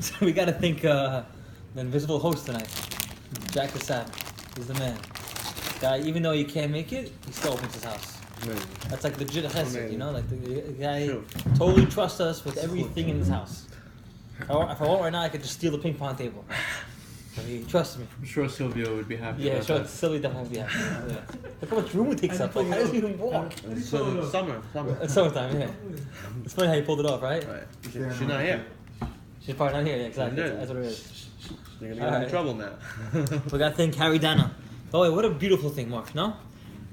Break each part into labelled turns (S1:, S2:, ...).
S1: So we got to thank the invisible host tonight, Jack Kassab. He's the man. Guy, even though you can't make it, he still opens his house.
S2: Amazing.
S1: That's like legit chesed, you know? Like the guy
S2: Sure.
S1: totally trusts us with everything in his house. If I want right now, I could just steal the ping pong table. But he trusts me.
S2: I'm sure Silvio would be happy.
S1: Yeah,
S2: about
S1: sure,
S2: that.
S1: Silly definitely be happy. Yeah. Look how much room it takes up. Like, how does he even walk?
S2: So, summer.
S1: It's summertime, yeah. It's funny how you pulled it off, right?
S2: Right. She's not here.
S1: She's probably not here, yeah, exactly.
S2: She did.
S1: That's what it is.
S2: You're gonna get in trouble now.
S1: We got to thank Harry Dana. Oh, wait, what a beautiful thing, Mark, no?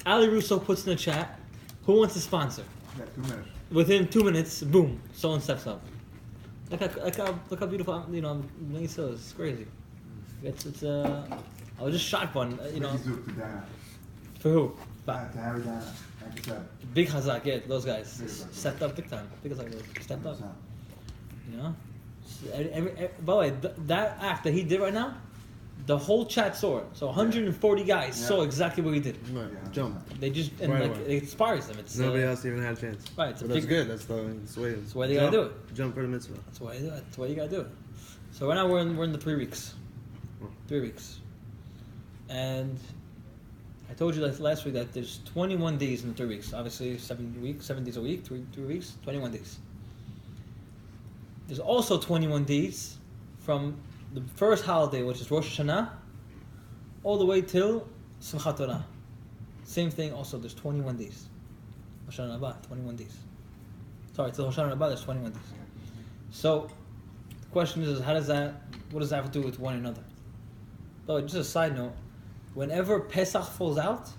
S1: Ali Russo puts in the chat, who wants to sponsor?
S3: Yeah, 2 minutes.
S1: Within 2 minutes, boom, someone steps up. Look how beautiful, you know, Melissa is. It's crazy. I was just shotgun, you know.
S3: Ricky Zook to Dana.
S1: For who?
S3: To Harry Dana. Like I said.
S1: Big Hazak, yeah, those guys.
S3: Big Hazak.
S1: Stepped up big time. Big Hazak, stepped up.
S3: 100%.
S1: You know? By the way, that act that he did right now, the whole chat saw it. So 140 guys saw exactly what he did.
S2: Right.
S3: Yeah,
S2: Jump.
S1: They just, and
S2: Right
S1: like,
S2: away.
S1: it inspires them. It's
S2: Nobody else even had a chance.
S1: Right, it's a
S2: But that's
S1: big-
S2: good. That's the way it is.
S1: That's why they gotta do it.
S2: Jump for the mitzvah.
S1: That's why you do it. That's why you gotta do it. So right now we're in the 3 weeks. 3 weeks. And I told you last week that there's 21 days in the 3 weeks. Obviously 7 weeks, 7 days a week, 3 weeks, 21 days. There's also 21 days from the first holiday, which is Rosh Hashanah, all the way till Simchat Torah. Same thing also, there's 21 days. Rosh Hashanah Rabbah, 21 days. Sorry, till Rosh Hashanah Rabbah, there's 21 days. So, the question is, what does that have to do with one another? Though, just a side note, whenever Pesach falls out,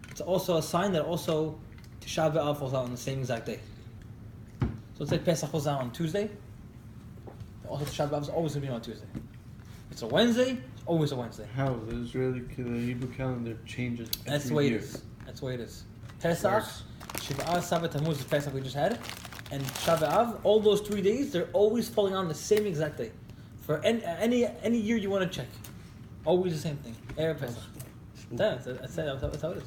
S1: it's also a sign that also Tisha B'Av falls out on the same exact day. So let's say Pesach falls out on Tuesday, also Tisha B'Av is always going to be on Tuesday. If it's a Wednesday, it's always a Wednesday.
S2: How the Hebrew calendar changes?
S1: That's the
S2: every
S1: way
S2: year.
S1: it is. That's the way it is. Pesach, Shiv'ah, Sabat, Tammuz is Pesach we just had, and Tisha B'Av, all those 3 days, they're always falling on the same exact day. For any year you want to check. Always the same thing. Erev Pesach. That's how it is.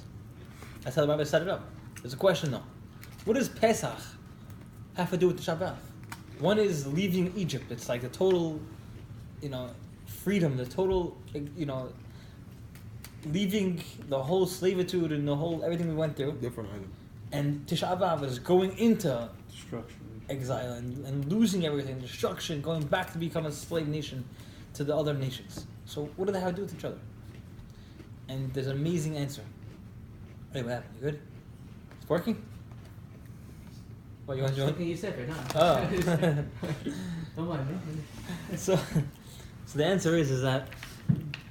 S1: That's how the Rabbi set it up. There's a question though. What does Pesach have to do with the Shabbat? One is leaving Egypt. It's like the total, you know, freedom, the total, you know, leaving the whole slavitude and the whole everything we went through.
S2: Different item.
S1: And Tisha B'Av is going into
S2: Destruction.
S1: exile and losing everything, destruction, going back to become a slave nation to the other nations. So what do they have to do with each other? And there's an amazing answer. Hey, what happened? You good? It's working? What, you want to join?
S4: Something you said right now.
S1: Oh.
S4: Don't mind me.
S1: so the answer is that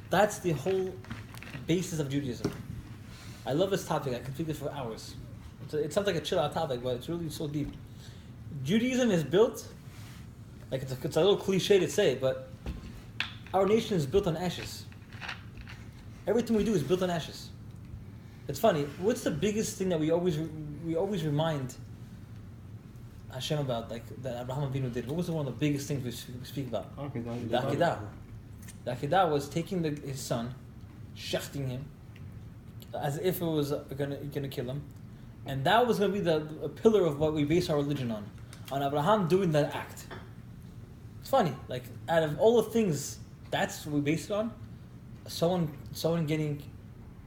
S1: that's the whole basis of Judaism. I love this topic. I could speak this for hours. It sounds like a chill out topic, but it's really so deep. Judaism is built, like it's a little cliche to say, but our nation is built on ashes. Everything we do is built on ashes. It's funny. What's the biggest thing that we always remind Hashem about, like that Abraham Avinu did? What was one of the biggest things we speak about? The Akedah. The Akedah was taking his son, shechting him, as if it was gonna kill him, and that was gonna be a pillar of what we base our religion on Abraham doing that act. It's funny, like out of all the things, that's what we base it on. Someone getting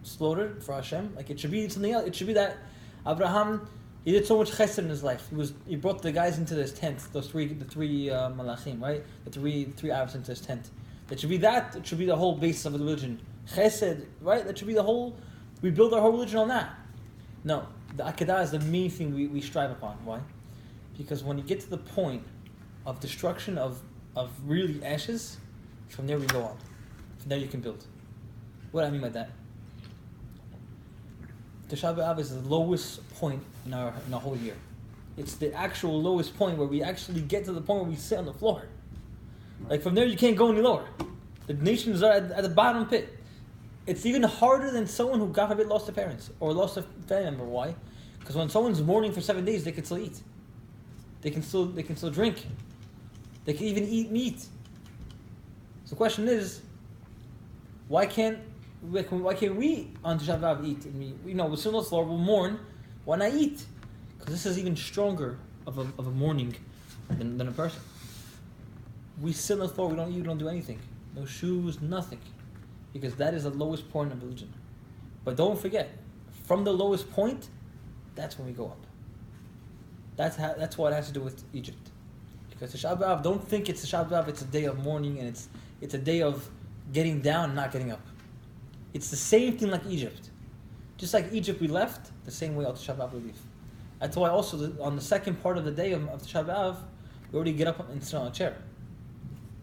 S1: slaughtered for Hashem, like it should be something else. It should be that Abraham, he did so much chesed in his life. He brought the guys into this tent, the three malachim, right? The three Arabs into his tent. It should be that. It should be the whole basis of the religion. Chesed, right? That should be the whole. We build our whole religion on that. No, the Akedah is the main thing we strive upon. Why? Because when you get to the point of destruction of really ashes, from there we go on. From there you can build. What do I mean by that? Tisha B'Av is the lowest point in our whole year. It's the actual lowest point where we actually get to the point where we sit on the floor. Like from there you can't go any lower. The nations are at the bottom pit. It's even harder than someone who, God forbid, lost their parents or lost a family member. Why? Because when someone's mourning for 7 days, they can still eat. They can still drink. They can even eat meat. So the question is, why can't we on Tisha B'Av eat? We'll still not Lord, we'll mourn. Why not eat? Because this is even stronger of a mourning than a person. we sit on the floor, we don't do anything. No shoes, nothing. Because that is the lowest point of religion. But don't forget, from the lowest point, that's when we go up. That's what it has to do with Egypt. Because the Tisha B'Av, don't think it's the Tisha B'Av, it's a day of mourning and it's a day of getting down and not getting up. It's the same thing like Egypt. Just like Egypt we left, the same way on Tisha B'Av we leave. That's why also on the second part of the day of Tisha B'Av, we already get up and sit on a chair.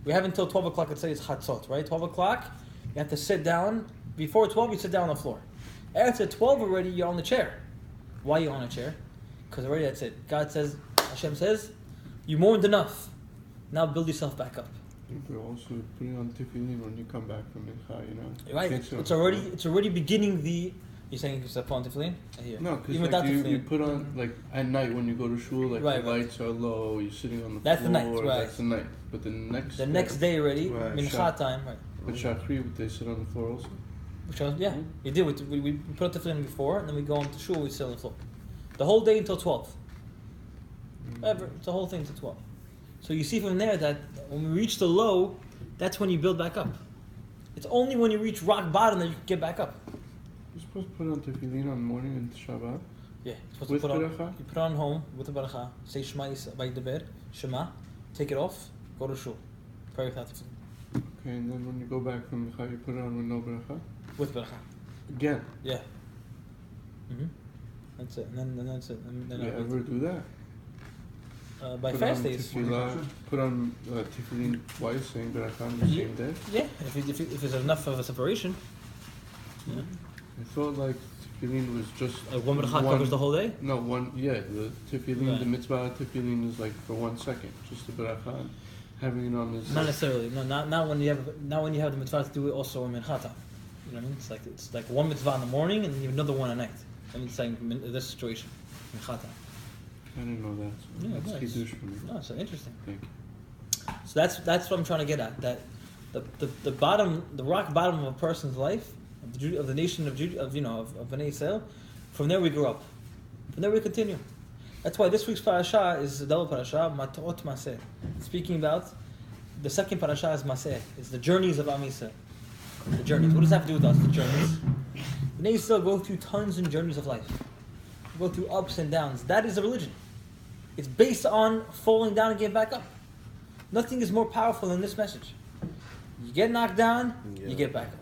S1: We have until 12 o'clock, let's say it's Chatzot, right? 12 o'clock, you have to sit down. Before 12, you sit down on the floor. After 12 already, you're on the chair. Why are you on a chair? Because already that's it. God says, Hashem says, you mourned enough. Now build yourself back up.
S2: You're also putting on tefillin when you come back from Mincha, you know?
S1: Right? It's already beginning the... You're saying you put on tefillin? I hear.
S2: No, because
S1: Even
S2: like
S1: without
S2: you
S1: tefillin.
S2: put on, like at night when you go to shul, like
S1: Right,
S2: the
S1: right.
S2: lights are low, you're sitting on the
S1: That's the
S2: floor.
S1: night, right.
S2: That's the night. But the next
S1: day already,
S2: Right,
S1: Mincha time, right?
S2: But Shachri, they sit on the floor also.
S1: Which was, yeah, we did. We put on tefillin before, and then we go on to shul, we sit on the floor. The whole day until 12. Ever, it's the whole thing to 12. So you see from there that when we reach the low, that's when you build back up. It's only when you reach rock bottom that you can get back up.
S2: You're supposed to put on tefillin on the morning in Shabbat.
S1: Yeah, you're supposed
S2: With
S1: to put on.
S2: beracha?
S1: You put on home with the beracha. Say Shema Yisrael, Shema. Take it off. Go to shul. Pray without tefillin.
S2: Okay, and then when you go back from Mincha, you put it on with no bracha.
S1: With beracha.
S2: Again.
S1: Yeah. That's it. And then that's it. And then
S2: You ever do that?
S1: by
S2: Put
S1: fast
S2: on
S1: days.
S2: tefillah, put on tefillin twice, saying bracha on the same day.
S1: Yeah, if there's enough of a separation. Yeah.
S2: I thought like tefillin was just
S1: Like one beracha covers the whole day.
S2: No, one. Yeah, the tefillin,
S1: Right.
S2: the mitzvah tefillin is like for 1 second, just the bracha, and having it on this.
S1: Not necessarily. No, not when you have the mitzvah to do it also in minchata. You know what I mean? It's like one mitzvah in the morning and you have another one at night. I mean, saying this situation, minchata.
S2: I didn't know that. So
S1: Yeah,
S2: that's
S1: nice.
S2: kiddush for me.
S1: No, so interesting.
S2: Thank you.
S1: So that's what I'm trying to get at. That the bottom, the rock bottom of a person's life, of the nation of Bnei Yisrael, from there we grow up. From there we continue. That's why this week's parasha is the double parasha, Matot Maseh. Speaking about the second parasha is Maseh. It's the journeys of Am Yisrael. The journeys. What does that have to do with us? The journeys. Bnei Yisrael go through tons and journeys of life. Go through ups and downs. That is a religion. It's based on falling down and getting back up. Nothing is more powerful than this message. You get knocked down, you get back up.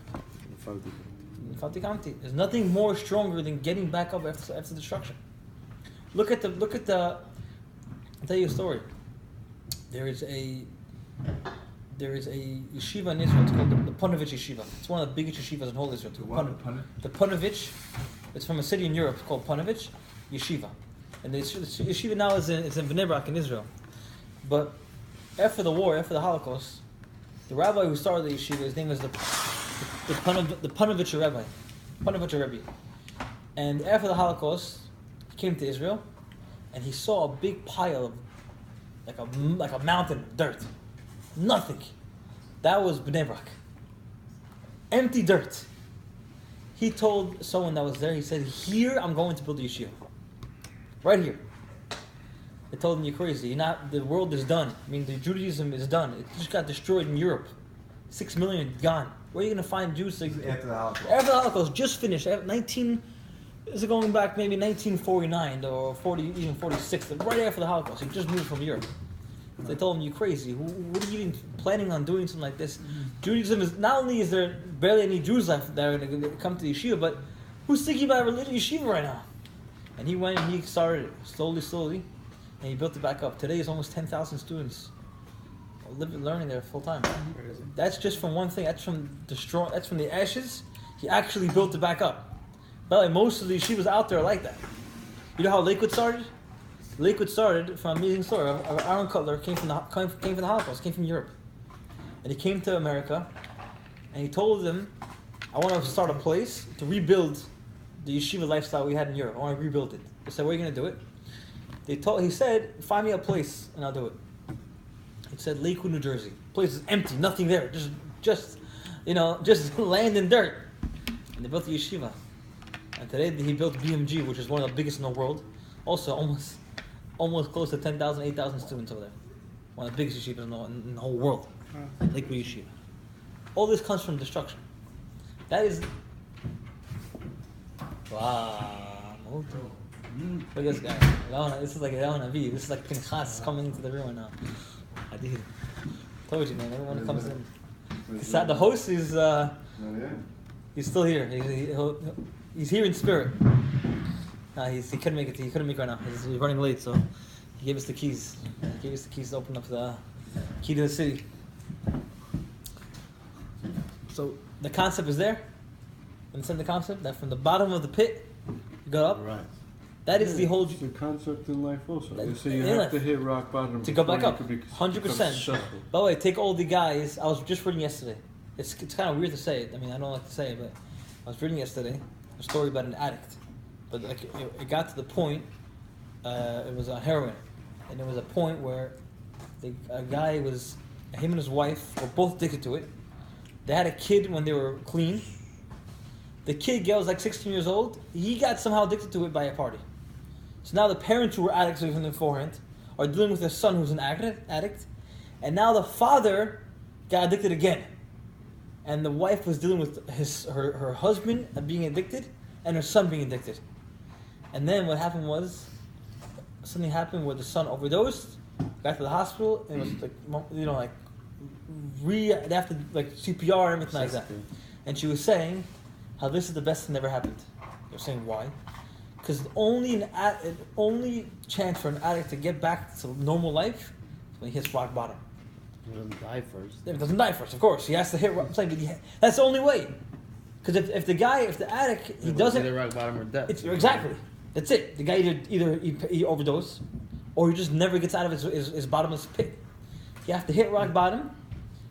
S1: There's nothing more stronger than getting back up after destruction. Look at the. I'll tell you a story. There is a yeshiva in Israel. It's called the Panovich Yeshiva. It's one of the biggest yeshivas in whole Israel. The Panovich. It's from a city in Europe called Panovich Yeshiva, and the yeshiva now is in Bnei Brak in Israel. But after the war, after the Holocaust, the rabbi who started the yeshiva, his name is the Panovich Rebbe, Panovich Rebbe. And after the Holocaust, he came to Israel, and he saw a big pile of like a mountain of dirt, nothing. That was Bnei Brak. Empty dirt. He told someone that was there, he said, "Here I'm going to build a yeshiva. Right here." They told him, "You're crazy. The world is done. I mean, the Judaism is done. It just got destroyed in Europe. 6 million gone. Where are you going to find Jews?"
S3: After the Holocaust.
S1: After the Holocaust, just finished. Is it going back maybe 1949 or even 46? Right after the Holocaust, he just moved from Europe. They told him, "You're crazy. What are you even planning on doing something like this?" Judaism is, not only is there barely any Jews left that are going to come to the yeshiva, but who's thinking about a religious yeshiva right now? And he went and he started it slowly, and he built it back up. Today is almost 10,000 students learning there full time. That's just from one thing. That's from the ashes. He actually built it back up. But most of the yeshivas out there are like that. You know how Lakewood started? Lakewood started from an amazing story. Aaron Cutler came from the Holocaust, came from Europe. And he came to America, and he told them, "I want to start a place to rebuild the yeshiva lifestyle we had in Europe. I want to rebuild it." They said, "Where are you going to do it?" He said, "Find me a place, and I'll do it." He said, "Lakewood, New Jersey. The place is empty, nothing there. Just land and dirt." And they built the yeshiva. And today he built BMG, which is one of the biggest in the world. Also, almost close to 10,000, 8,000 students over there. one of the biggest yeshivas in the whole world, Lakewood Yeshiva. All this comes from destruction. That is. Wow. Look at this guy. This is like Eliyahu Navi. This is like Pinchas coming into the room right now. Hadid. Told you, man. Everyone comes in. The host is.
S3: Not yet.
S1: He's still here. He's here in spirit. He couldn't make it. He couldn't make it right now. He's running late, so he gave us the keys. He gave us the keys to open up the key to the city. So the concept is there. Understand the concept that from the bottom of the pit, you go up.
S2: Right.
S1: That is the whole
S2: It's the concept in life also.
S1: That-
S2: They say you
S1: in
S2: have
S1: life.
S2: to hit rock bottom
S1: to go
S2: before
S1: back
S2: you
S1: up.
S2: could be
S1: 100%.
S2: successful.
S1: By the way, take all the guys. I was just reading yesterday. It's kind of weird to say it. I mean, I don't like to say it, but I was reading yesterday a story about an addict. But like it got to the point. It was on heroin, and there was a point where a guy was him and his wife were both addicted to it. They had a kid when they were clean. The kid was like 16 years old. He got somehow addicted to it by a party. So now the parents who were addicts from beforehand are dealing with their son who's an addict. And now the father got addicted again. And the wife was dealing with her husband being addicted and her son being addicted. And then what happened was, something happened where the son overdosed, got to the hospital, and it was like, they have to like CPR and everything like that. And she was saying how this is the best thing that ever happened. They're saying why? Because only chance for an addict to get back to normal life is when he hits rock bottom.
S5: He doesn't die first.
S1: If he doesn't die first, of course. He has to hit rock bottom. That's the only way. Because if the addict, he doesn't.
S5: Either rock bottom or death.
S1: Exactly. That's it. The guy either he overdoses, or he just never gets out of his bottomless pit. You have to hit rock bottom, and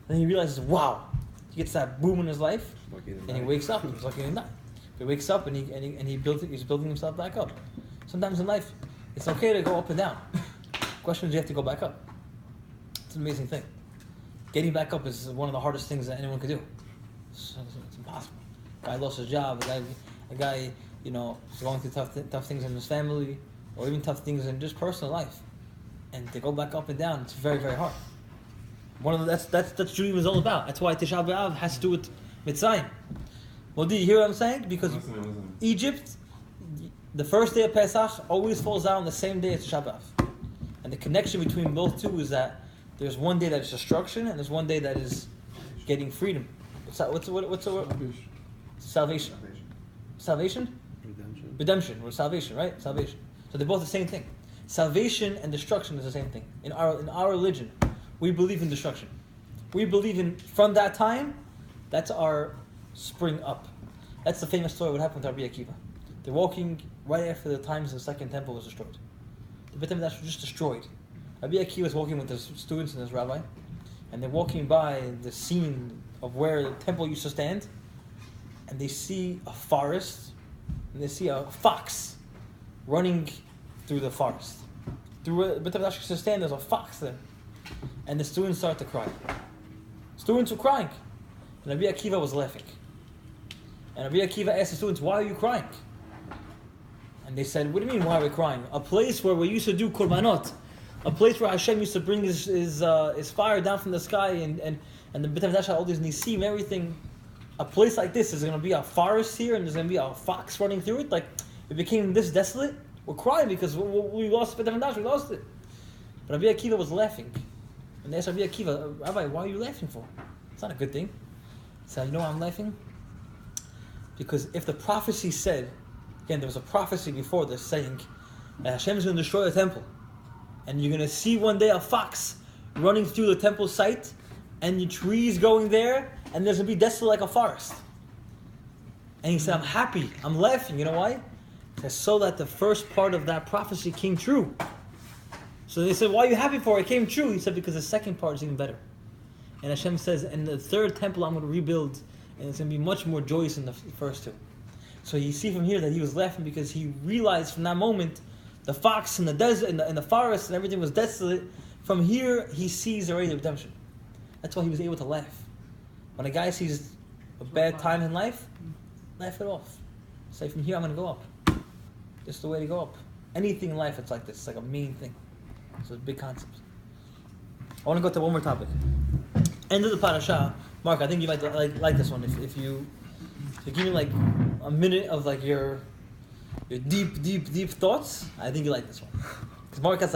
S1: then he realizes, wow. He gets that boom in his life, and he wakes up. He's lucky he didn't die. He wakes up and he's building himself back up. Sometimes in life, it's okay to go up and down. Question is, you have to go back up. It's an amazing thing. Getting back up is one of the hardest things that anyone could do. It's impossible. A guy lost his job. A guy, going through tough things in his family, or even tough things in just personal life, and to go back up and down, it's very, very hard. That's Judaism is all about. That's why Tisha B'Av has to do with Mitzrayim. Well, do you hear what I'm saying? Because Egypt, the first day of Pesach always falls out on the same day as Tisha B'Av, and the connection between both two is that there's one day that is destruction and there's one day that is getting freedom. What's the word? Salvation. Salvation? Redemption, or salvation, right? Salvation. So they're both the same thing. Salvation and destruction is the same thing. In our religion, we believe in destruction. We believe in, from that time, that's our spring up. That's the famous story of what happened to Rabbi Akiva. They're walking right after the times the second temple was destroyed. The Beit HaMikdash was just destroyed. Rabbi Akiva was walking with his students and his rabbi, and they're walking by the scene of where the temple used to stand, and they see a forest, and they see a fox running through the forest. Through where the Beit HaMikdash used to stand, there's a fox there. And the students start to cry. Students were crying. And Rabbi Akiva was laughing. And Rabbi Akiva asked the students, why are you crying? And they said, what do you mean, why are we crying? A place where we used to do korbanot. A place where Hashem used to bring his fire down from the sky and the Beit HaMikdash had all these nisim, everything. A place like this, is going to be a forest here and there's going to be a fox running through it? Like, it became this desolate? We're crying because we lost Beit HaMikdash, we lost it. But Rabbi Akiva was laughing. And they asked Rabbi Akiva, Rabbi, why are you laughing for? It's not a good thing. He said, you know why I'm laughing? Because if the prophecy said, again, there was a prophecy before this saying that Hashem is going to destroy the temple. And you're going to see one day a fox running through the temple site, and your trees going there, and there's going to be desolate like a forest. And he said, I'm happy, I'm laughing. You know why? Because so that the first part of that prophecy came true. So they said, why are you happy for? It came true. He said, because the second part is even better. And Hashem says, and the third temple I'm going to rebuild, and it's going to be much more joyous than the first two. So you see from here that he was laughing because he realized from that moment, the fox in the desert, in the forest, and everything was desolate. From here, he sees already the redemption. That's why he was able to laugh. When a guy sees a bad time in life, laugh it off. Say, from here I'm going to go up. This is the way to go up. Anything in life, it's like this. It's like a main thing. So it's a big concept. I want to go to one more topic. End of the parasha. Mark, I think you might like this one. If you give me like a minute of like your deep thoughts, I think you like this one. Because Mark has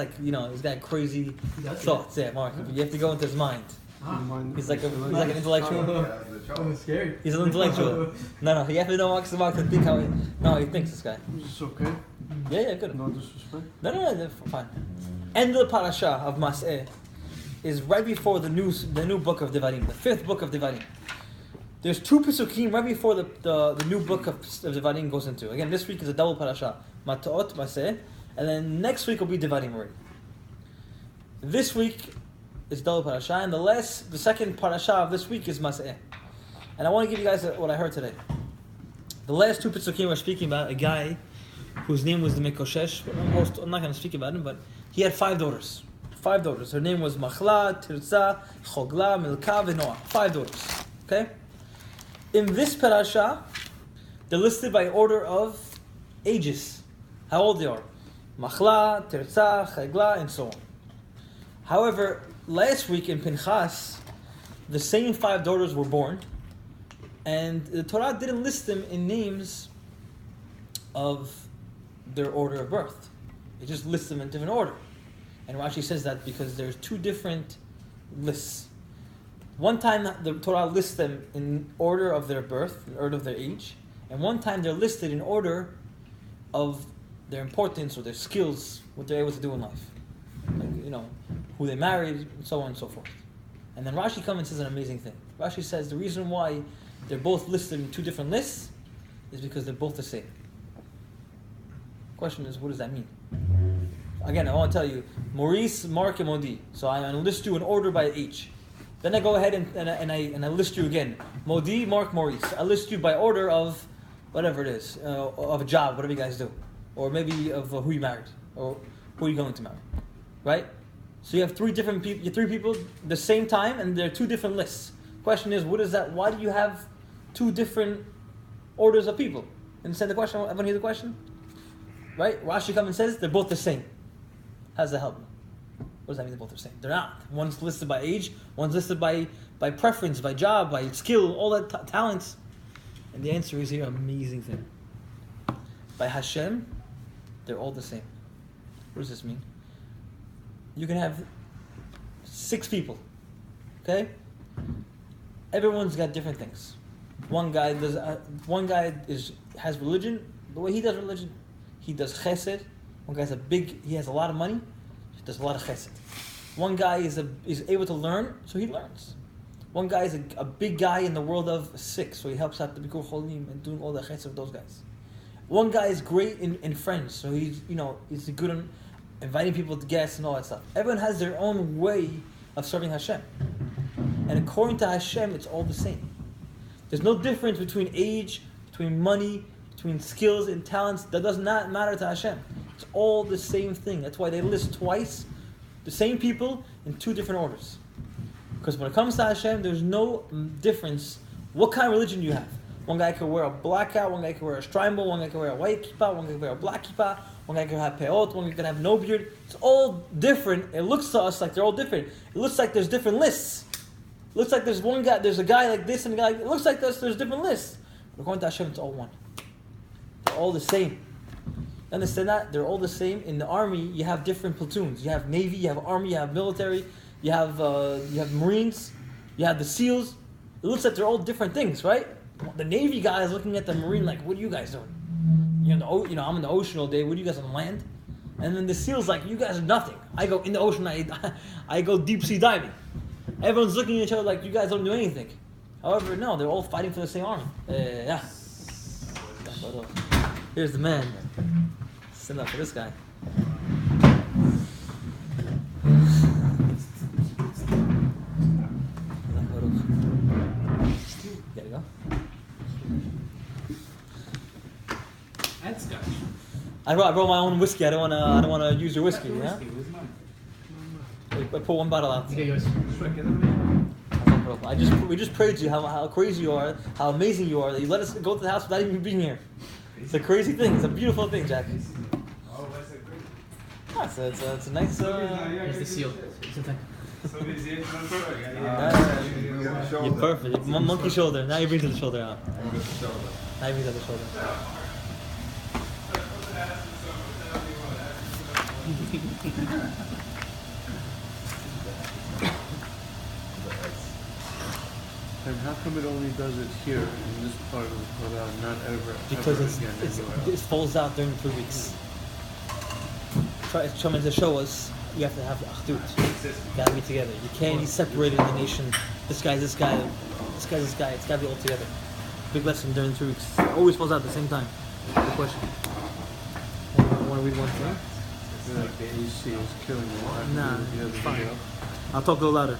S1: he's got crazy thoughts. Yeah, Mark, you have to go into his mind. He's like an intellectual.
S4: I'm scared.
S1: He's an intellectual. No, you have to know Mark to think how he thinks. This guy.
S2: Is this okay?
S1: Yeah, good.
S2: No disrespect?
S1: No, fine. End of the parasha of Mas'eh is right before the new book of Devarim, the 5th book of Devarim. There's 2 Pesukim right before the new book of Devarim goes into. Again, this week is a double parasha, Mataot, Mas'eh, and then next week will be Devarim already. This week is double parasha, and the second parasha of this week is Mas'eh. And I want to give you guys what I heard today. The last 2 Pesukim we're speaking about a guy whose name was the Mekoshesh. I'm not going to speak about him, but he had 5 daughters. 5 daughters. Her name was Machla, Tirza, Chogla, Milka, and Noah. 5 daughters. Okay? In this parasha, they're listed by order of ages. How old they are. Machla, Tirza, Chogla, and so on. However, last week in Pinchas, the same 5 daughters were born, and the Torah didn't list them in names of their order of birth. It just lists them in different order. And Rashi says that because there's 2 different lists. One time the Torah lists them in order of their birth, in order of their age, and one time they're listed in order of their importance or their skills, what they're able to do in life. Like, who they married, and so on and so forth. And then Rashi comes and says an amazing thing. Rashi says the reason why they're both listed in 2 different lists is because they're both the same. Question is, what does that mean? Again, I want to tell you, Maurice, Mark, and Modi. So I list you in order by age. Then I go ahead and I list you again. Modi, Mark, Maurice. I list you by order of whatever it is, of a job, whatever you guys do. Or maybe of who you married, or who you're going to marry. Right? So you have 3 different people, 3 people the same time, and they're 2 different lists. Question is, what is that? Why do you have 2 different orders of people? Understand the question? Everyone hear the question? Right? Rashi comes and says they're both the same. How does that help? What does that mean they're both the same? They're not. One's listed by age, one's listed by preference, by job, by skill, all that talents. And the answer is here, amazing thing. By Hashem, they're all the same. What does this mean? You can have 6 people, okay? Everyone's got different things. One guy has religion. The way he does religion, he does chesed. One guy's he has a lot of money, he does a lot of chesed. One guy is able to learn, so he learns. One guy is a big guy in the world of sick, so he helps out the Bikur Cholim and doing all the chesed of those guys. One guy is great in friends, so he's good on inviting people to guests and all that stuff. Everyone has their own way of serving Hashem. And according to Hashem, it's all the same. There's no difference between age, between money, between skills and talents. That does not matter to Hashem. It's all the same thing. That's why they list twice the same people in 2 different orders. Because when it comes to Hashem, there's no difference what kind of religion you have. One guy could wear a black hat, one guy could wear a shtreimel, one guy could wear a white kippah, one guy could wear a black kippah, one guy could have peot, one guy could have no beard. It's all different. It looks to us like they're all different. It looks like there's different lists. It looks like there's a guy like this and a guy like, it looks like there's different lists. But according to Hashem, it's all one. They're all the same. Understand that? They're all the same. In the army, you have different platoons. You have Navy, you have Army, you have military, you have Marines, you have the SEALs. It looks like they're all different things, right? The Navy guy is looking at the Marine like, what are you guys doing? I'm in the ocean all day. What are you guys on land? And then the SEAL's like, you guys are nothing. I go in the ocean, I go deep sea diving. Everyone's looking at each other like, you guys don't do anything. However, no, they're all fighting for the same army. Yeah. Here's the man. Stand up for this guy. There you go.
S4: And scotch.
S1: I brought my own whiskey. I don't want to use your whiskey. Yeah.
S4: Where's mine?
S1: I pour one bottle out.
S4: Okay, yours.
S1: We just praised you how crazy you are, how amazing you are that you let us go to the house without even being here. It's a crazy thing. It's a beautiful thing, Jack.
S3: Oh, that's a great.
S1: It's a nice.
S4: Here's the seal. It's a thing. So busy, it's not sure.
S3: You give him a shoulder.
S1: You're perfect. Monkey shoulder. Now you bring to the shoulder out.
S3: And with the shoulder.
S1: Now you bring to the shoulder.
S2: And how come it only does it here in this part of the Quran, not ever
S1: Because
S2: ever
S1: it's,
S2: again
S1: it's
S2: anywhere
S1: it
S2: else?
S1: falls out during the 3 weeks. It's trying to show us you have to have the achdut. You gotta be together. You can't be separated in the nation. This guy's this guy, this guy's this guy. It's gotta be all together. Big lesson during the 3 weeks. It always falls out at the same time. Good question. Want to read one thing?
S2: Like the AC is killing me. I can
S1: Nah,
S2: do the other
S1: it's fine.
S2: video.
S1: I'll talk a little louder.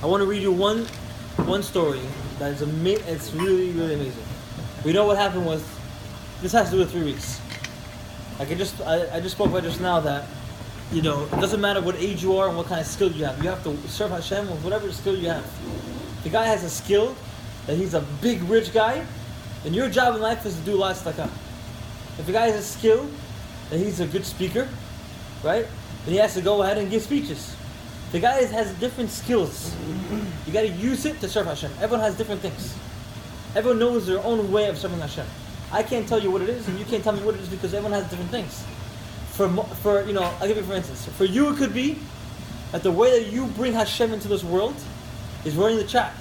S1: I want to read you one story that is it's really amazing. We know what happened was this has to do with 3 weeks. Like I just spoke about just now that it doesn't matter what age you are and what kind of skill you have. You have to serve Hashem with whatever skill you have. The guy has a skill that he's a big rich guy, then your job in life is to do lots of tzedakah. If the guy has a skill that he's a good speaker, right? Then he has to go ahead and give speeches. The guy has different skills. You got to use it to serve Hashem. Everyone has different things. Everyone knows their own way of serving Hashem. I can't tell you what it is, and you can't tell me what it is because everyone has different things. I'll give you for instance. For you, it could be that the way that you bring Hashem into this world is running the chat.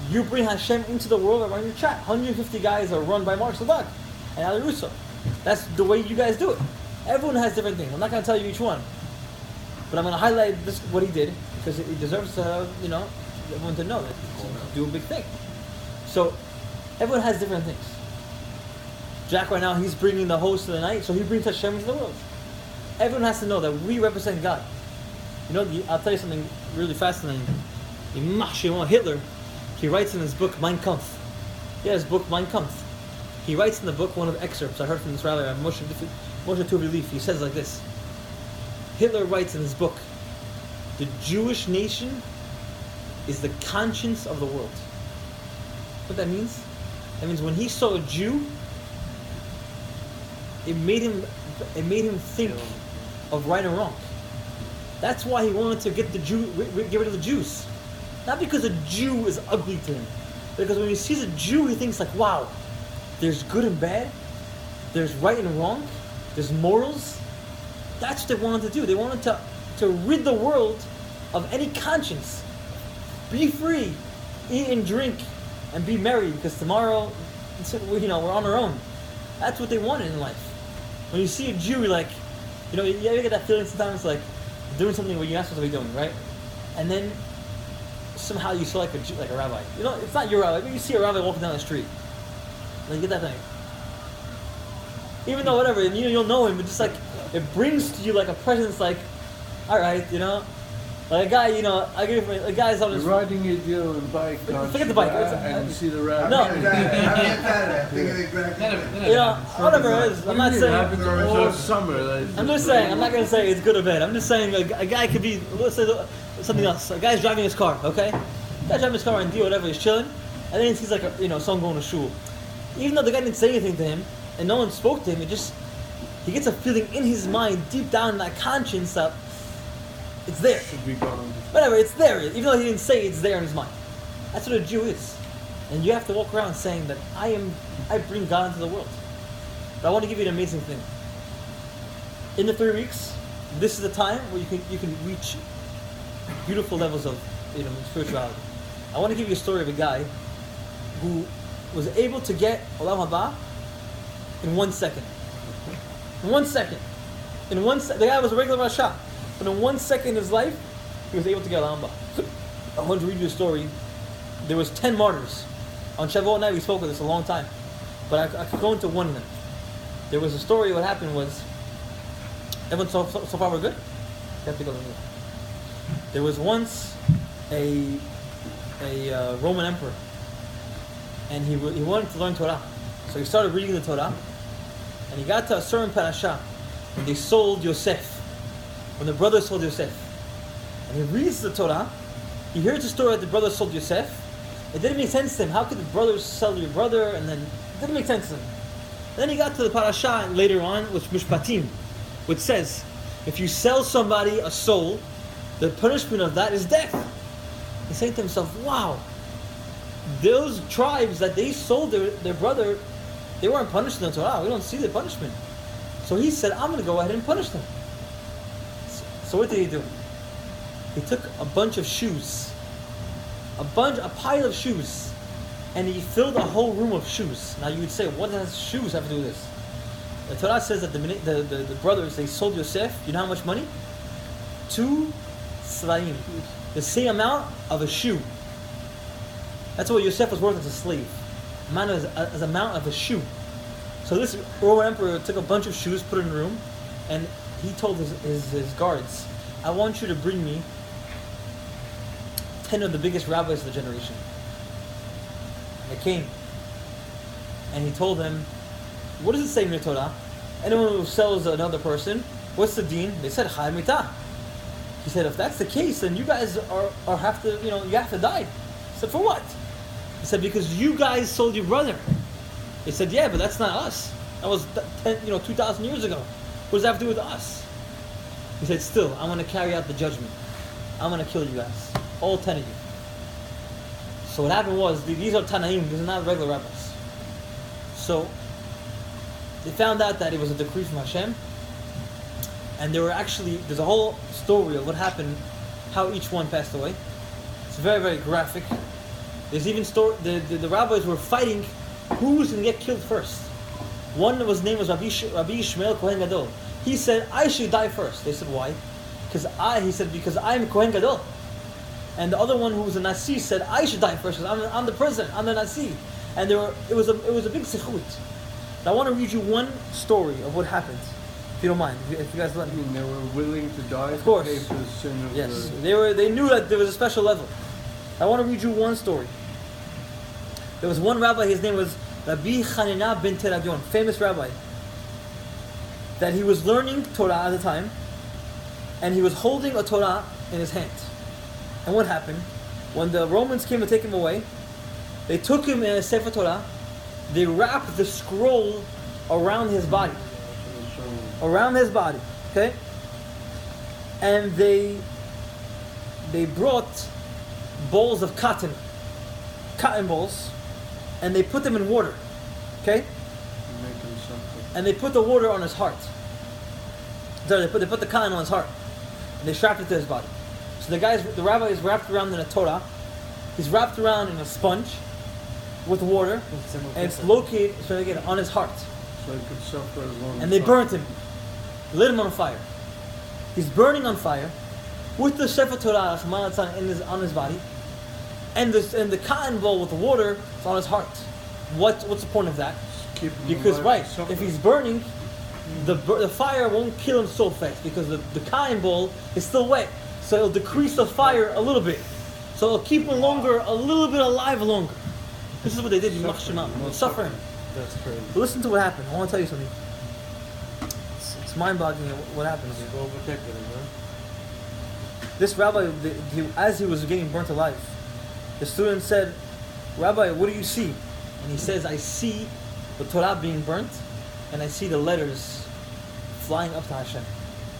S1: You bring Hashem into the world by running the chat. 150 guys are run by Mark Sabak and Ali Russo. That's the way you guys do it. Everyone has different things. I'm not going to tell you each one. But I'm going to highlight what he did because he deserves everyone to know that he's do a big thing. So everyone has different things. Jack right now, he's bringing the host of the night, so he brings Hashem into the world. Everyone has to know that we represent God. I'll tell you something really fascinating. Hitler, he writes in his book Mein Kampf. His book Mein Kampf. He writes in the book one of the excerpts I heard from this rabbi, Moshe Tov Leaf. He says like this. Hitler writes in his book, the Jewish nation is the conscience of the world. What that means? That means when he saw a Jew, it made him think of right and wrong. That's why he wanted to get rid of the Jews. Not because a Jew is ugly to him, but because when he sees a Jew, he thinks like, wow, there's good and bad, there's right and wrong, there's morals. That's what they wanted to do. They wanted to rid the world of any conscience. Be free, eat and drink, and be merry because tomorrow, we're on our own. That's what they wanted in life. When you see a Jew, you're like, you ever get that feeling sometimes like doing something where you're not supposed to be doing, right? And then somehow you saw like a Jew, like a rabbi. It's not your rabbi, but you see a rabbi walking down the street. Like, you get that thing. Even though whatever, and you'll know him, but just like it brings to you like a presence, like, all right, like a guy, I give you a guy's on his.
S2: You're riding your deal and bike on
S1: Forget the bike.
S2: and you see the rabbi.
S1: No. Whatever it is. I'm not saying.
S2: Happens all summer.
S1: I'm just saying. I'm not gonna say it's good or bad. I'm just saying a guy could be. Let's say something else. A guy's driving his car. Okay, guy's driving his car and do whatever. He's chilling, and then he sees like someone going to shul. Even though the guy didn't say anything to him and no one spoke to him, he gets a feeling in his mind, deep down in that conscience, that it's there.
S2: Should be gone.
S1: Whatever, it's there. Even though he didn't say it, it's there in his mind. That's what a Jew is. And you have to walk around saying that I bring God into the world. But I want to give you an amazing thing. In the 3 weeks, this is the time where you can reach beautiful levels of spirituality. I want to give you a story of a guy who was able to get Olam Haba in 1 second. In 1 second. The guy was a regular Rasha. But in 1 second in his life, he was able to get Olam Haba. I want to read you a story. There was 10 martyrs. On Shavuot night, we spoke of this a long time. But I could go into one of them. There was a story, what happened was, everyone so far we're good? You have to go. There was once a Roman emperor. And he wanted to learn Torah. So he started reading the Torah. And he got to a certain parasha. And they sold Yosef. When the brothers sold Yosef. And he reads the Torah. He hears the story that the brothers sold Yosef. It didn't make sense to him. How could the brothers sell your brother? And then it didn't make sense to him. Then he got to the parasha later on, which Mishpatim, which says, if you sell somebody a soul, the punishment of that is death. He's saying to himself, wow, those tribes that they sold their brother, they weren't punished in the Torah. We don't see the punishment. So he said, I'm going to go ahead and punish them. So what did he do? He took a bunch of shoes, a pile of shoes, and he filled a whole room of shoes. Now you would say, what does shoes have to do with this? The Torah says that the brothers, they sold Yosef, you know how much money? 2 selaim. The same amount of a shoe. That's what Yosef was worth as a slave. Amount as amount of a shoe. So this Roman emperor took a bunch of shoes, put it in a room, and he told his guards, I want you to bring me 10 of the biggest rabbis of the generation. And they came. And he told them, what does it say in the Torah? Anyone who sells another person, what's the deen? They said, Chai Mitah. He said, if that's the case, then you guys are have to, you have to die. He said, for what? He said, because you guys sold your brother. They said, yeah, but that's not us. That was 2,000 years ago. What does that have to do with us? He said, still, I'm going to carry out the judgment. I'm going to kill you guys. All 10 of you. So what happened was, these are Tanaim, these are not regular rabbis. So, they found out that it was a decree from Hashem. And there's a whole story of what happened, how each one passed away. It's very, very graphic. There's even the rabbis were fighting who was going to get killed first. One his name was Rabbi Ishmael Kohen Gadol. He said, I should die first. They said, why? Because I'm Kohen Gadol. And the other one who was a Nasi said, I should die first because I'm the president, I'm the Nasi. And it was a big sikhut. Now I want to read you one story of what happened. If you don't mind, if you guys let me.
S2: They were willing to die
S1: of course.
S2: To pay for the sin of
S1: yes,
S2: the...
S1: they knew that there was a special level. I want to read you one story. There was one rabbi, his name was Rabbi Chanina ben Teradion, famous rabbi, that he was learning Torah at the time, and he was holding a Torah in his hand. And what happened? When the Romans came to take him away, they took him in a Sefer Torah, they wrapped the scroll around his body. Around his body, okay? And they brought bowls of cotton balls, and they put them in water, okay? And they put the water on his heart. So they put the cotton on his heart, and they strapped it to his body. So the rabbi is wrapped around in a Torah. He's wrapped around in a sponge with water, and it's located on his heart.
S2: So he could suffer as long as
S1: and they burnt him, lit him on fire. He's burning on fire with the Sefer Torah on his body, and the cotton bowl with the water is on his heart. What's the point of that? Because if he's burning, the fire won't kill him so fast because the cotton bowl is still wet, so it'll decrease the fire a little bit, so it'll keep him a little bit alive longer. This is what they did in Machshema, suffering.
S5: That's crazy.
S1: But listen to what happened. I want to tell you something. It's mind-boggling what happened.
S5: Go protect it, bro.
S1: This rabbi, as he was getting burnt alive, the student said, Rabbi, what do you see? And he says, I see the Torah being burnt, and I see the letters flying up to Hashem.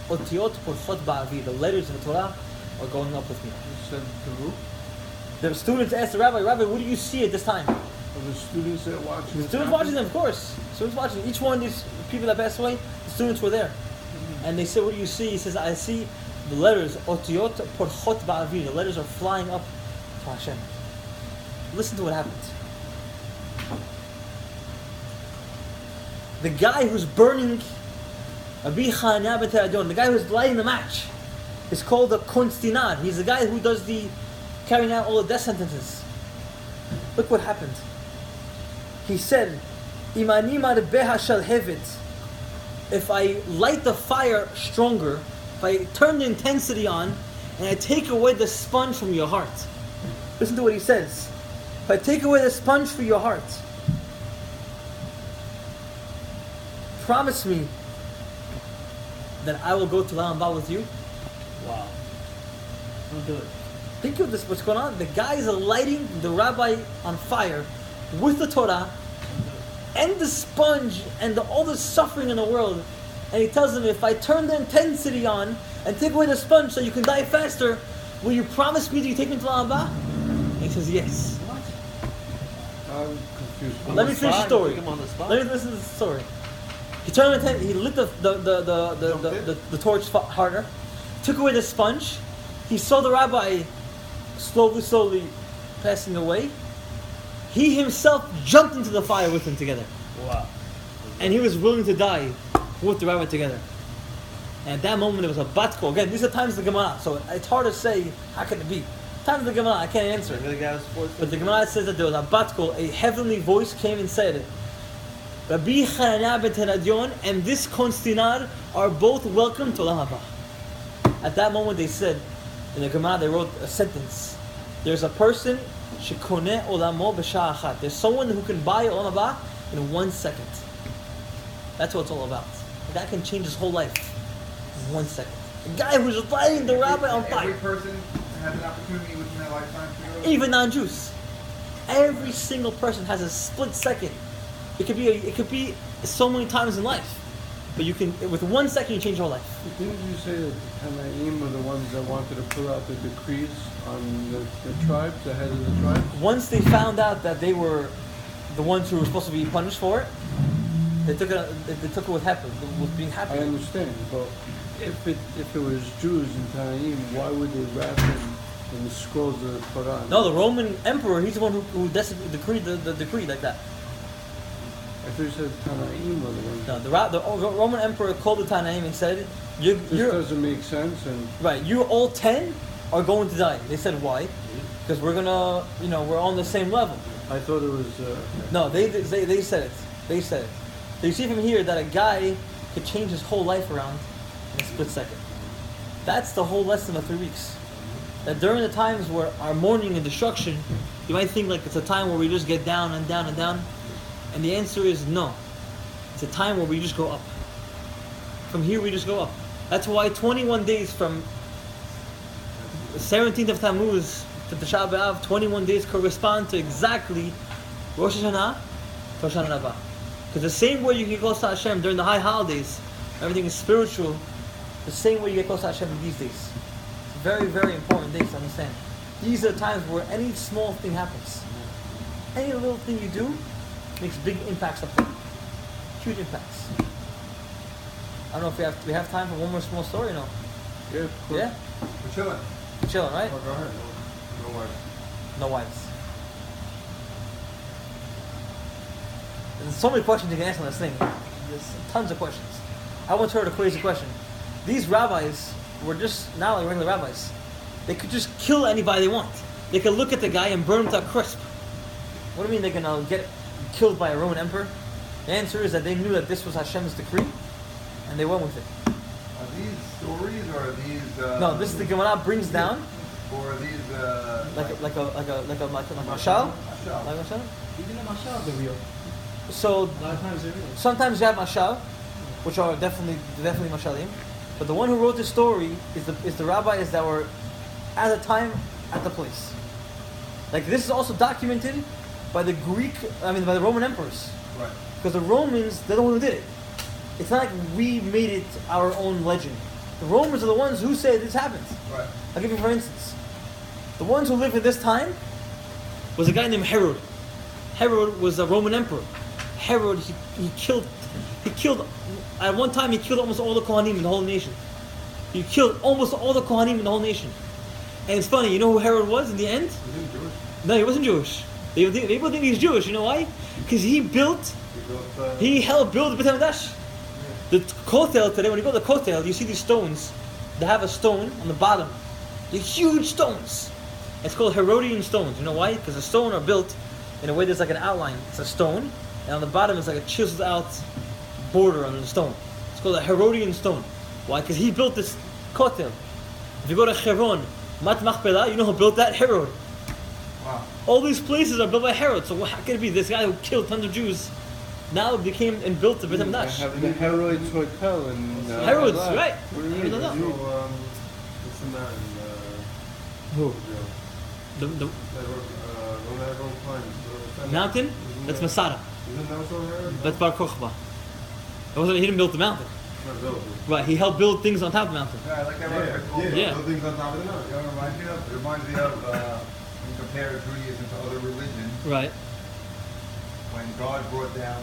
S1: Otiyot porchot ba'avi. The letters in the Torah are going up with me.
S2: You said to who?
S1: The students asked the rabbi, what do you see at this time?
S2: Are the students that watching?
S1: The students watching them, of course. Students watching. Each one of these people that passed away, the students were there. And they said, what do you see? He says, I see the letters, Otiyot porchot ba'avi. The letters are flying up to Hashem. Listen to what happens. The guy who's burning, Rabbi Chanina ben Teradion, the guy who's lighting the match, is called a Konstinar. He's the guy who does carrying out all the death sentences. Look what happened. He said, Imani marbeha shel hevet. If I light the fire stronger, if I turn the intensity on, and I take away the sponge from your heart. Listen to what he says. If I take away the sponge from your heart, promise me that I will go to Olam Haba with you.
S5: Wow. Don't do it.
S1: Think of this, what's going on? The guys are lighting the rabbi on fire with the Torah, and the sponge and all the suffering in the world. And he tells them, if I turn the intensity on and take away the sponge so you can die faster, will you promise me that you take me to Olam Haba? And he says, yes.
S2: I'm confused.
S1: Let me finish the story.
S5: Put him on the spot.
S1: Let me listen to the story. He turned the he lit the torch harder, took away the sponge. He saw the rabbi slowly passing away. He himself jumped into the fire with him together.
S5: Wow.
S1: And he was willing to die with the rabbi together. And at that moment, it was a batko. Again, these are times of the Gemara, so it's hard to say how can it be. Times of the Gemara, I can't answer.
S5: The guy was forced.
S1: But the Gemara says that there was a batko, a heavenly voice came and said, Rabbi Chananya ben Tenadion and this Konstinar are both welcome to Olam Haba. At that moment, they said, in the Gemara, they wrote a sentence. There's a person, shekoneh olamo b'shah achat. There's someone who can buy Olam Haba in 1 second. That's what it's all about. A guy can change his whole life in 1 second. A guy who's lighting the rabbi on fire.
S3: Every person has an opportunity within their lifetime to go.
S1: Even non-Jews. Every single person has a split second. It could be so many times in life. But you can, with 1 second, you change your whole life.
S2: Didn't you say that the Tanaim were the ones that wanted to pull out the decrees on the tribes, the head of the tribes?
S1: Once they found out that they were the ones who were supposed to be punished for it, they took it with happy, with being happy.
S2: I understand, but if it was Jews in Tanaim, why would they wrap them in the scrolls of the Quran?
S1: No, the Roman emperor, he's the one who decreed the decree like that.
S2: I thought you said Tanaim were the ones.
S1: No, the Roman emperor called the Tanaim and said,
S2: This
S1: you're
S2: doesn't make sense, and
S1: right, you all 10 are going to die. They said, why? Because we're gonna, we're on the same level.
S2: I thought it was.
S1: No, they said it. They said it. So you see from here that a guy could change his whole life around in a split second. That's the whole lesson of 3 weeks. That during the times where our mourning and destruction, you might think like it's a time where we just get down and down and down. And the answer is no. It's a time where we just go up. From here we just go up. That's why 21 days from the 17th of Tammuz to Tisha B'Av, 21 days correspond to exactly Rosh Hashanah to Rosh Hashanah Haba. Because the same way you get close to Hashem during the high holidays, everything is spiritual, the same way you get close to Hashem in these days. It's very, very important days to understand. These are the times where any small thing happens. Any little thing you do makes big impacts up there. Huge impacts. I don't know if we have time for one more small story or no?
S2: Yeah, of course.
S1: Yeah?
S3: We're chilling.
S1: We're chilling, right?
S3: Oh, go ahead. No worries.
S1: No wives. There's so many questions you can ask on this thing. There's tons of questions. I once heard a crazy question. These rabbis were just not like regular rabbis. They could just kill anybody they want. They could look at the guy and burn him to a crisp. What do you mean they're gonna get killed by a Roman emperor? The answer is that they knew that this was Hashem's decree, and they went with it.
S3: Are these stories or are these?
S1: No, this is the Gemara brings down
S3: Or are these?
S1: like a mashal.
S3: Mashal.
S1: Like a mashal.
S4: Even the mashal are real.
S1: So
S4: A lot of times they're real.
S1: sometimes you have mashal, which are definitely mashalim, but the one who wrote the story is the rabbis that were at the time at the place. Like this is also documented by the by the Roman emperors,
S3: Right.
S1: because the Romans, they're the one who did it. It's not like we made it our own legend. The Romans are the ones who say this happened.
S3: Right.
S1: I'll give you for instance. The ones who lived at this time was a guy named Herod. Herod was a Roman emperor. Herod, he killed, at one time he killed almost all the Kohanim in the whole nation. He killed almost all the Kohanim in the whole nation. And it's funny, you know who Herod was in the end?
S3: Was he Jewish?
S1: No, he wasn't Jewish. People think he's Jewish, you know why? Because he helped build the Beit HaMikdash. The Kotel today, when you go to the Kotel, you see these stones. They have a stone on the bottom. They're huge stones. It's called Herodian stones. You know why? Because the stone are built in a way there's like an outline. It's a stone, and on the bottom it's like a chiseled out border on the stone. It's called a Herodian stone. Why? Because he built this Kotel. If you go to Hebron, Mat Machpelah, you know who built that? Herod.
S3: Wow.
S1: All these places are built by Herod. So how can it be this guy who killed tons of Jews now became and built the Beit
S2: They
S1: HaMikdash?
S2: have the Herod's Hotel in.
S1: Herod's,
S2: Gilad.
S1: right.
S2: What do you
S1: I
S2: mean?
S1: don't know.
S3: What's the man?
S1: Who? The
S3: That Roman Times.
S1: mountain? That's Masada.
S3: Isn't that what's over there?
S1: That's Bar Kochba. It wasn't. He didn't build the mountain.
S3: Not built.
S1: Right. He helped build things on top of the mountain.
S3: Yeah, I like that
S6: Yeah,
S3: reference.
S6: yeah,
S1: Yeah.
S6: buildings on top of the mountain.
S3: You know what it reminds me of? It reminds me of when you compare Judaism to other religions.
S1: Right.
S3: When God brought down,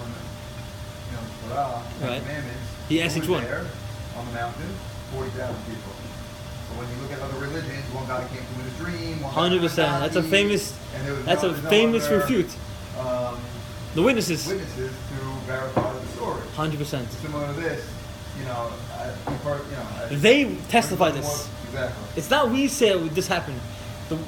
S3: Torah, the
S1: Right.
S3: commandments.
S1: He asked
S3: who
S1: each
S3: was
S1: one.
S3: There on the mountain, 40,000 people. So when you look at other religions, one guy came to him in a dream.
S1: 100%. That's a famous.
S3: And there was
S1: That's
S3: no,
S1: a
S3: there's no
S1: famous
S3: other,
S1: refute.
S3: Um,
S1: The witnesses.
S3: witnesses to verify the story.
S1: 100%.
S3: Similar to this,
S1: They testify this.
S3: Exactly.
S1: It's not we say this happened.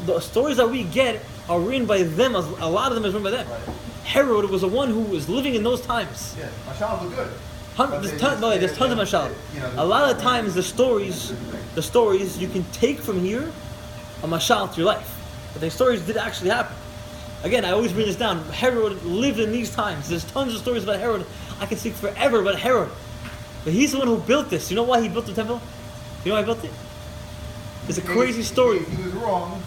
S1: The stories that we get are written by them. A lot of them is written by them.
S3: Right.
S1: Herod was the one who was living in those times.
S3: Yeah, Mashal was good. But
S1: There's
S3: they
S1: tons,
S3: just
S1: by the way, there's
S3: say
S1: tons of
S3: that,
S1: mashal. A lot of times the stories you can take from here a mashal to your life. But the stories did actually happen. Again, I always bring this down. Herod lived in these times. There's tons of stories about Herod. I can speak forever about Herod. But he's the one who built this. You know why he built the temple? You know why he built it? It's a crazy story.
S3: He was wrong.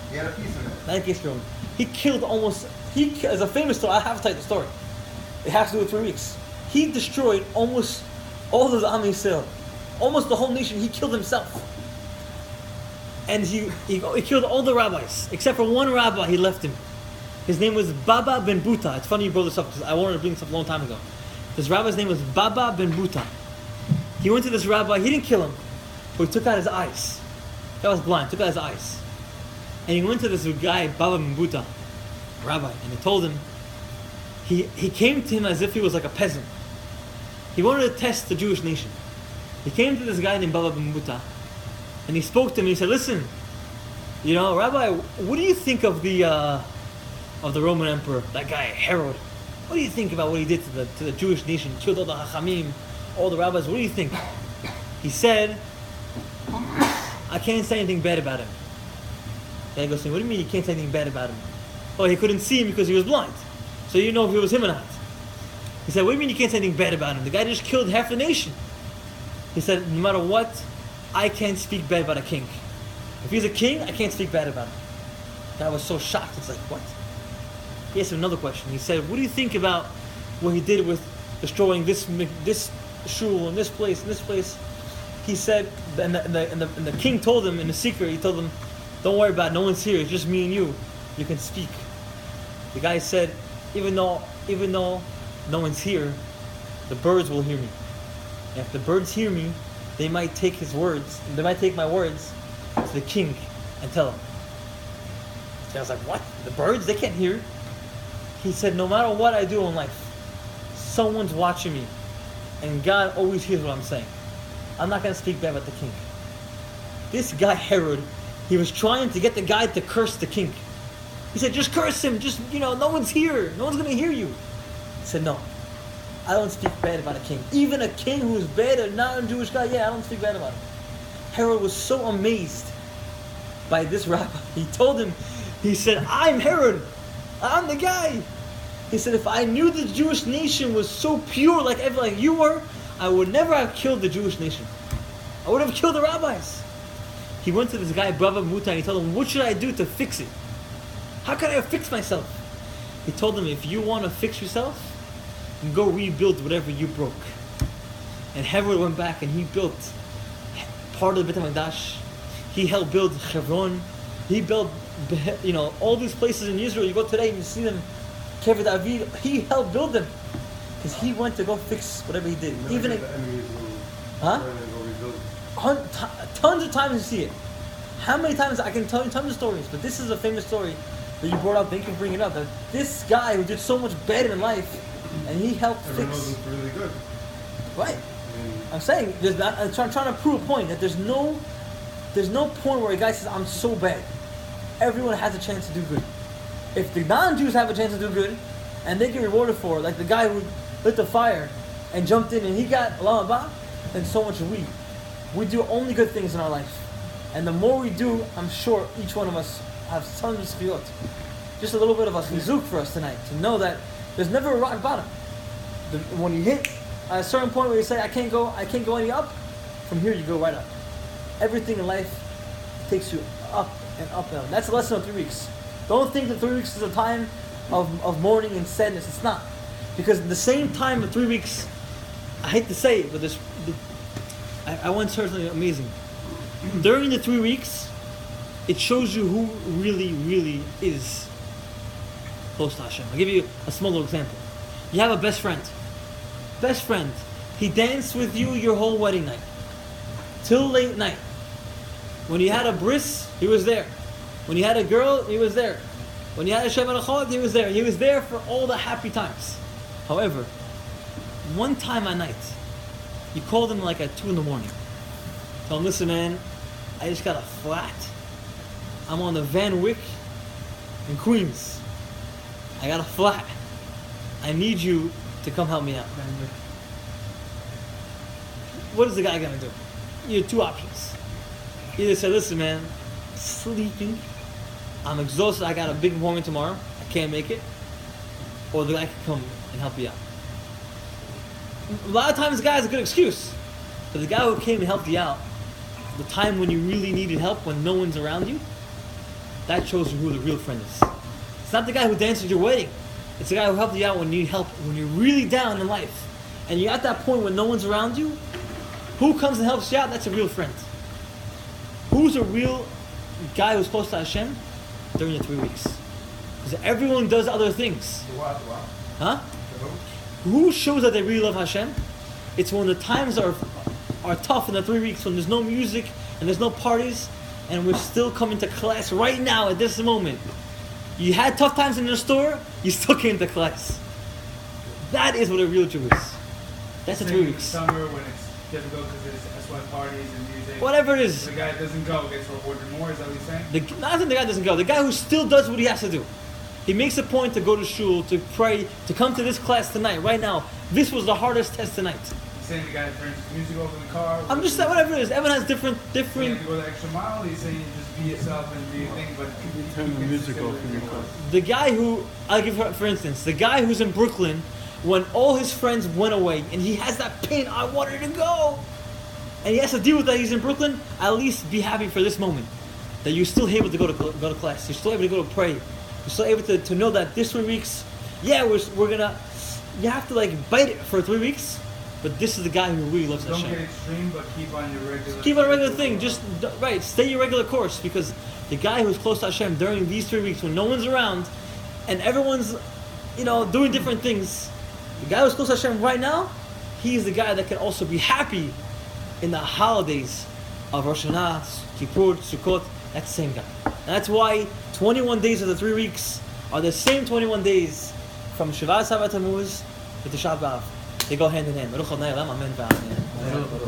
S3: He had a piece of it.
S1: Not in case you're wrong. He killed almost. It's a famous story. I have to tell you the story. It has to do with 3 weeks. He destroyed almost all of the Am Yisrael, almost the whole nation. He killed himself, and he killed all the rabbis except for one rabbi. He left him. His name was Baba ben Buta. It's funny you brought this up because I wanted to bring this up a long time ago. This rabbi's name was Baba ben Buta. He went to this rabbi. He didn't kill him, but he took out his eyes. He was blind. Took out his eyes, and he went to this guy Baba ben Buta, rabbi, and he told him. He came to him as if he was like a peasant. He wanted to test the Jewish nation. He came to this guy named Baba ben Buta, and he spoke to him. He said, "Listen, Rabbi, what do you think of the Roman emperor, that guy Herod? What do you think about what he did to the Jewish nation? Killed all the Hachamim, all the rabbis. What do you think?" He said, "I can't say anything bad about him." The guy goes to him, "What do you mean you can't say anything bad about him?" "Oh, he couldn't see him because he was blind. So you know if it was him or not." He said, "What do you mean you can't say anything bad about him? The guy just killed half the nation." He said, "No matter what, I can't speak bad about a king. If he's a king, I can't speak bad about him." The guy was so shocked. It's like, what? He asked him another question. He said, "What do you think about what he did with destroying this shul and this place and this place?" He said, and the king told him in the secret, he told him, "Don't worry about it, no one's here, it's just me and you. You can speak." The guy said, even though no one's here, the birds will hear me. And if the birds hear me, they might take my words to the king and tell him." So I was like, "What? The birds? They can't hear." He said, "No matter what I do in life, someone's watching me, and God always hears what I'm saying. I'm not going to speak bad about the king." This guy Herod, he was trying to get the guy to curse the king. He said, "Just curse him. Just, no one's here. No one's going to hear you." He said, "No, I don't speak bad about a king. Even a king who's bad or not a Jewish guy, I don't speak bad about him." Herod was so amazed by this rabbi. He told him, he said, "I'm Herod. I'm the guy." He said, "If I knew the Jewish nation was so pure like you were, I would never have killed the Jewish nation. I would have killed the rabbis." He went to this guy, Baba Muta, and he told him, "What should I do to fix it? How can I fix myself?" He told him, "If you want to fix yourself, go rebuild whatever you broke." And Herod went back and he built part of the Beit HaMikdash. He helped build Hebron. He built, all these places in Israel. You go today and you see them, Kever David. He helped build them because he went to go fix whatever he did.
S6: Never
S1: Even
S6: get the enemies who
S1: Huh?
S6: trying to go rebuild it.
S1: tons of times you see it. How many times I can tell you tons of stories, but this is a famous story that you brought up. Thank you for bringing it up. That this guy who did so much bad in life, and he helped
S6: Everyone
S1: fix.
S6: was really good.
S1: Right.
S6: And
S1: I'm saying there's not. I'm trying to prove a point that there's no point where a guy says I'm so bad. Everyone has a chance to do good. If the non-Jews have a chance to do good, and they get rewarded for it, like the guy who lit the fire and jumped in and he got Olam Haba, then so much we. We do only good things in our life, and the more we do, I'm sure each one of us have tons of zchiyot. Just a little bit of a chizuk for us tonight to know that there's never a rock bottom. When you hit a certain point where you say I can't go any up, from here you go right up. Everything in life takes you up and up and up. That's the lesson of 3 weeks. Don't think that 3 weeks is a time of mourning and sadness. It's not. Because at the same time of 3 weeks, I hate to say it, but I once heard something amazing. During the 3 weeks, it shows you who really, really is close to Hashem. I'll give you a small little example. You have a best friend. Best friend. He danced with you your whole wedding night. Till late night. When you had a bris, he was there. When you had a girl, he was there. When you had a Shem and a Chod, he was there. He was there for all the happy times. However, one time at night, you called him like at 2 in the morning. Tell him, listen man, I just got a flat. I'm on the Van Wyck in Queens. I got a flat. I need you to come help me out. What is the guy gonna do? You have two options. Either say, listen man, I'm sleeping, I'm exhausted, I got a big appointment tomorrow, I can't make it. Or the guy can come and help you out. A lot of times the guy has a good excuse. But the guy who came and helped you out, the time when you really needed help, when no one's around you, that shows you who the real friend is. It's not the guy who danced at your wedding. It's the guy who helped you out when you need help, when you're really down in life. And you're at that point when no one's around you, who comes and helps you out, that's a real friend. Who's a real guy who's close to Hashem? During the 3 weeks. Because everyone does other things. Huh? Who shows that they really love Hashem? It's when the times are tough in the 3 weeks, when there's no music and there's no parties, and we're still coming to class right now at this moment. You had tough times in the store, you still came to class. That is what a real Jew is. That's the 3 weeks.
S7: Summer when it's difficult because there's S1 parties and music.
S1: Whatever it is.
S7: The guy that doesn't go gets rewarded more, is that what you're saying?
S1: Not that the guy doesn't go. The guy who still does what he has to do. He makes a point to go to shul, to pray, to come to this class tonight, right now. This was the hardest test tonight.
S7: He's saying the guy that turns his music off in the car.
S1: I'm just saying, whatever it is. Everyone has different.
S7: You have to go the extra mile. He's saying you just be yourself and do your thing, but
S2: You turn the music off in your car.
S1: The guy who, I'll give her, for instance, the guy who's in Brooklyn, when all his friends went away, and he has that pain, I wanted to go. And he has to deal with that, he's in Brooklyn, at least be happy for this moment. That you're still able to go to class, you're still able to go to pray. You're still able to know that this 3 weeks, yeah, we're gonna, you have to like bite it for 3 weeks, but this is the guy who really loves
S7: Don't
S1: Hashem.
S7: get extreme, but keep on your regular.
S1: Keep on a regular thing, just, right, stay your regular course, because the guy who's close to Hashem during these 3 weeks when no one's around, and everyone's, doing different things, the guy who's close to Hashem right now, he's the guy that can also be happy in the holidays of Rosh Hashanah, Kippur, Sukkot. That's the same guy. And that's why 21 days of the 3 weeks are the same 21 days from Shabbat Tammuz to Tisha B'Av. They go hand in hand. Baruch Adonai Olam, Amen v'Amen.